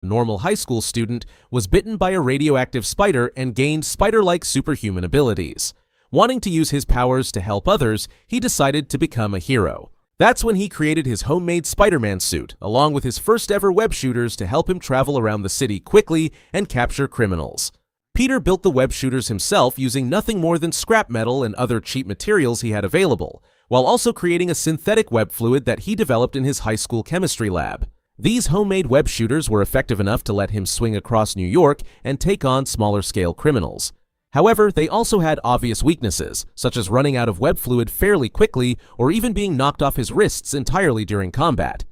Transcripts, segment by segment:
normal high school student, was bitten by a radioactive spider and gained spider-like superhuman abilities. Wanting to use his powers to help others, he decided to become a hero. That's when he created his homemade Spider-Man suit, along with his first ever web shooters to help him travel around the city quickly and capture criminals. Peter built the web shooters himself using nothing more than scrap metal and other cheap materials he had available, while also creating a synthetic web fluid that he developed in his high school chemistry lab. These homemade web shooters were effective enough to let him swing across New York and take on smaller-scale criminals. However, they also had obvious weaknesses, such as running out of web fluid fairly quickly or even being knocked off his wrists entirely during combat.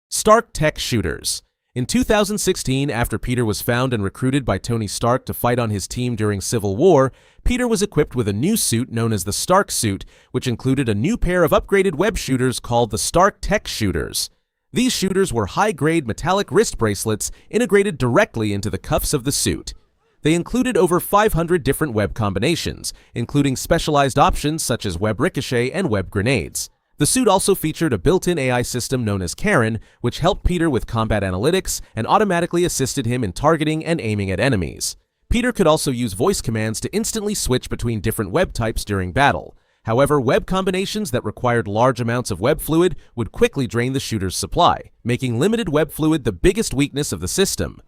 Stark Tech Shooters. In 2016, after Peter was found and recruited by Tony Stark to fight on his team during Civil War, Peter was equipped with a new suit known as the Stark Suit, which included a new pair of upgraded web shooters called the Stark Tech Shooters. These shooters were high-grade metallic wrist bracelets integrated directly into the cuffs of the suit. They included over 500 different web combinations, including specialized options such as web ricochet and web grenades. The suit also featured a built-in AI system known as Karen, which helped Peter with combat analytics and automatically assisted him in targeting and aiming at enemies. Peter could also use voice commands to instantly switch between different web types during battle. However, web combinations that required large amounts of web fluid would quickly drain the shooter's supply, making limited web fluid the biggest weakness of the system.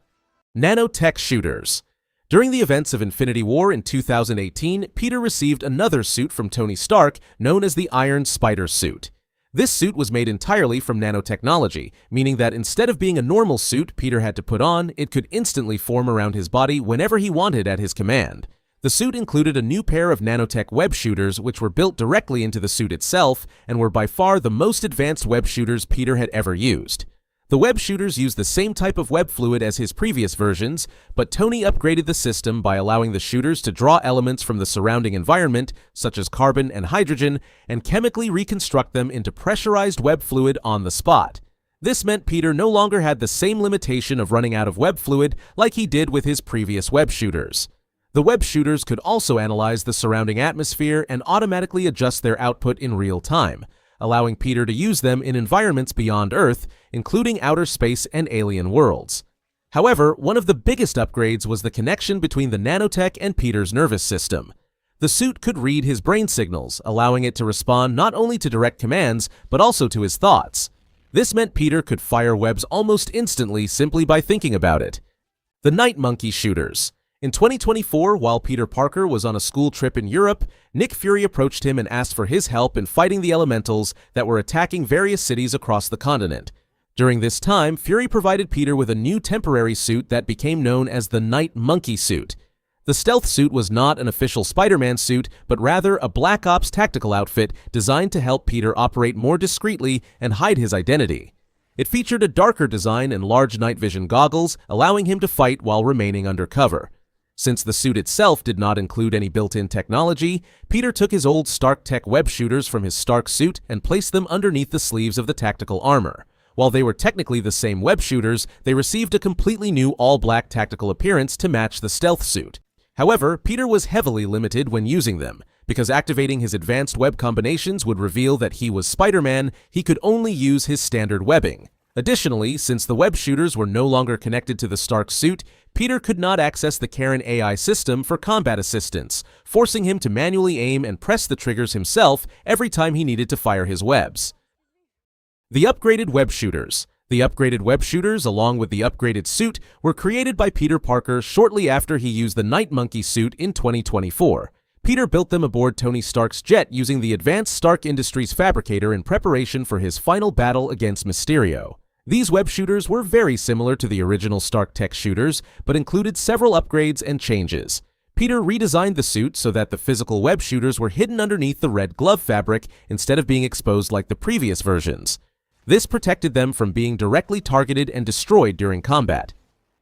Nanotech Shooters. During the events of Infinity War in 2018, Peter received another suit from Tony Stark known as the Iron Spider suit. This suit was made entirely from nanotechnology, meaning that instead of being a normal suit Peter had to put on, it could instantly form around his body whenever he wanted at his command. The suit included a new pair of nanotech web shooters which were built directly into the suit itself and were by far the most advanced web shooters Peter had ever used. The web shooters used the same type of web fluid as his previous versions, but Tony upgraded the system by allowing the shooters to draw elements from the surrounding environment, such as carbon and hydrogen, and chemically reconstruct them into pressurized web fluid on the spot. This meant Peter no longer had the same limitation of running out of web fluid like he did with his previous web shooters. The web shooters could also analyze the surrounding atmosphere and automatically adjust their output in real time, allowing Peter to use them in environments beyond Earth, including outer space and alien worlds. However, one of the biggest upgrades was the connection between the nanotech and Peter's nervous system. The suit could read his brain signals, allowing it to respond not only to direct commands, but also to his thoughts. This meant Peter could fire webs almost instantly simply by thinking about it. The Night Monkey Shooters. In 2024, while Peter Parker was on a school trip in Europe, Nick Fury approached him and asked for his help in fighting the elementals that were attacking various cities across the continent. During this time, Fury provided Peter with a new temporary suit that became known as the Night Monkey suit. The stealth suit was not an official Spider-Man suit, but rather a Black Ops tactical outfit designed to help Peter operate more discreetly and hide his identity. It featured a darker design and large night vision goggles, allowing him to fight while remaining undercover. Since the suit itself did not include any built-in technology, Peter took his old Stark Tech web shooters from his Stark suit and placed them underneath the sleeves of the tactical armor. While they were technically the same web shooters, they received a completely new all-black tactical appearance to match the stealth suit. However, Peter was heavily limited when using them. Because activating his advanced web combinations would reveal that he was Spider-Man, he could only use his standard webbing. Additionally, since the web shooters were no longer connected to the Stark suit, Peter could not access the Karen AI system for combat assistance, forcing him to manually aim and press the triggers himself every time he needed to fire his webs. The Upgraded Web Shooters. The upgraded web shooters, along with the upgraded suit, were created by Peter Parker shortly after he used the Night Monkey suit in 2024. Peter built them aboard Tony Stark's jet using the advanced Stark Industries fabricator in preparation for his final battle against Mysterio. These web shooters were very similar to the original Stark Tech shooters, but included several upgrades and changes. Peter redesigned the suit so that the physical web shooters were hidden underneath the red glove fabric instead of being exposed like the previous versions. This protected them from being directly targeted and destroyed during combat.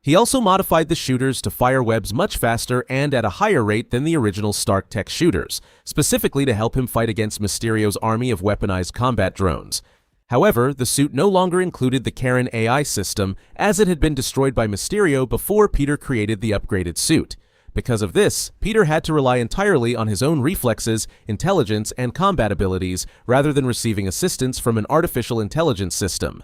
He also modified the shooters to fire webs much faster and at a higher rate than the original Stark Tech shooters, specifically to help him fight against Mysterio's army of weaponized combat drones. However, the suit no longer included the Karen AI system, as it had been destroyed by Mysterio before Peter created the upgraded suit. Because of this, Peter had to rely entirely on his own reflexes, intelligence, and combat abilities rather than receiving assistance from an artificial intelligence system.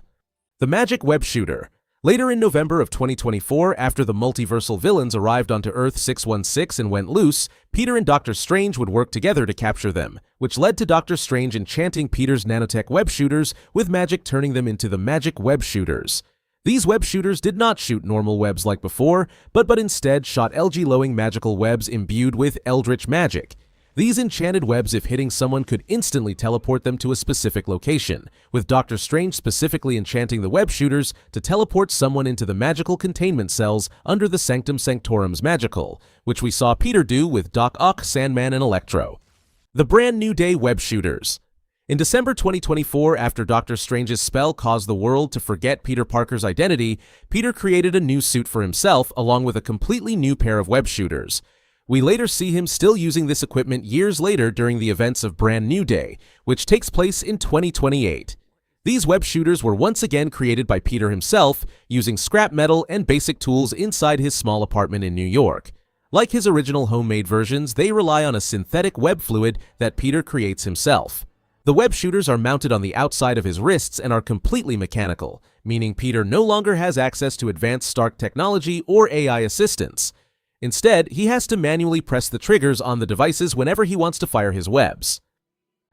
The Magic Web Shooter. Later in November of 2024, after the multiversal villains arrived onto Earth 616 and went loose, Peter and Doctor Strange would work together to capture them, which led to Doctor Strange enchanting Peter's nanotech web shooters, with magic turning them into the magic web shooters. These web shooters did not shoot normal webs like before, but instead shot LG-glowing magical webs imbued with eldritch magic. These enchanted webs, if hitting someone, could instantly teleport them to a specific location, with Doctor Strange specifically enchanting the web shooters to teleport someone into the magical containment cells under the Sanctum Sanctorum's magical, which we saw Peter do with Doc Ock, Sandman, and Electro. The Brand New Day web shooters. In December 2024, after Doctor Strange's spell caused the world to forget Peter Parker's identity, Peter created a new suit for himself along with a completely new pair of web shooters. We later see him still using this equipment years later during the events of Brand New Day, which takes place in 2028. These web shooters were once again created by Peter himself, using scrap metal and basic tools inside his small apartment in New York. Like his original homemade versions, they rely on a synthetic web fluid that Peter creates himself. The web shooters are mounted on the outside of his wrists and are completely mechanical, meaning Peter no longer has access to advanced Stark technology or AI assistance. Instead, he has to manually press the triggers on the devices whenever he wants to fire his webs.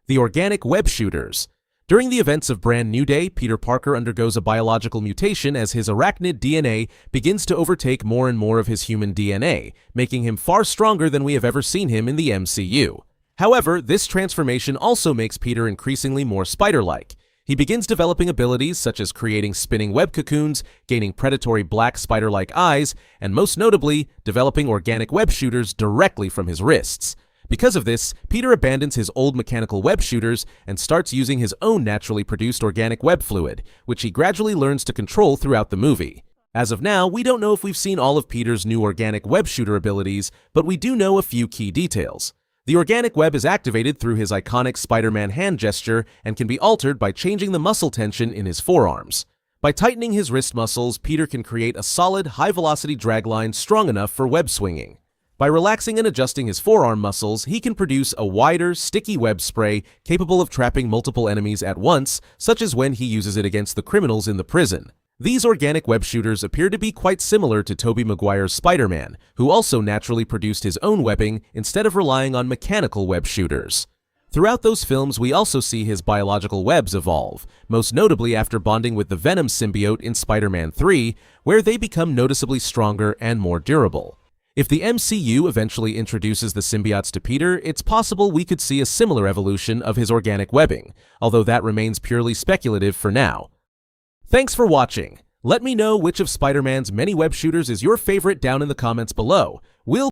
The organic web shooters. During the events of Brand New Day, Peter Parker undergoes a biological mutation as his arachnid DNA begins to overtake more and more of his human DNA, making him far stronger than we have ever seen him in the MCU. However, this transformation also makes Peter increasingly more spider-like. He begins developing abilities such as creating spinning web cocoons, gaining predatory black spider-like eyes, and most notably, developing organic web shooters directly from his wrists. Because of this, Peter abandons his old mechanical web shooters and starts using his own naturally produced organic web fluid, which he gradually learns to control throughout the movie. As of now, we don't know if we've seen all of Peter's new organic web shooter abilities, but we do know a few key details. The organic web is activated through his iconic Spider-Man hand gesture and can be altered by changing the muscle tension in his forearms. By tightening his wrist muscles, Peter can create a solid, high-velocity dragline strong enough for web swinging. By relaxing and adjusting his forearm muscles, he can produce a wider, sticky web spray capable of trapping multiple enemies at once, such as when he uses it against the criminals in the prison. These organic web shooters appear to be quite similar to Tobey Maguire's Spider-Man, who also naturally produced his own webbing instead of relying on mechanical web shooters. Throughout those films, we also see his biological webs evolve, most notably after bonding with the Venom symbiote in Spider-Man 3, where they become noticeably stronger and more durable. If the MCU eventually introduces the symbiotes to Peter, it's possible we could see a similar evolution of his organic webbing, although that remains purely speculative for now. Thanks for watching. Let me know which of Spider-Man's many web shooters is your favorite down in the comments below.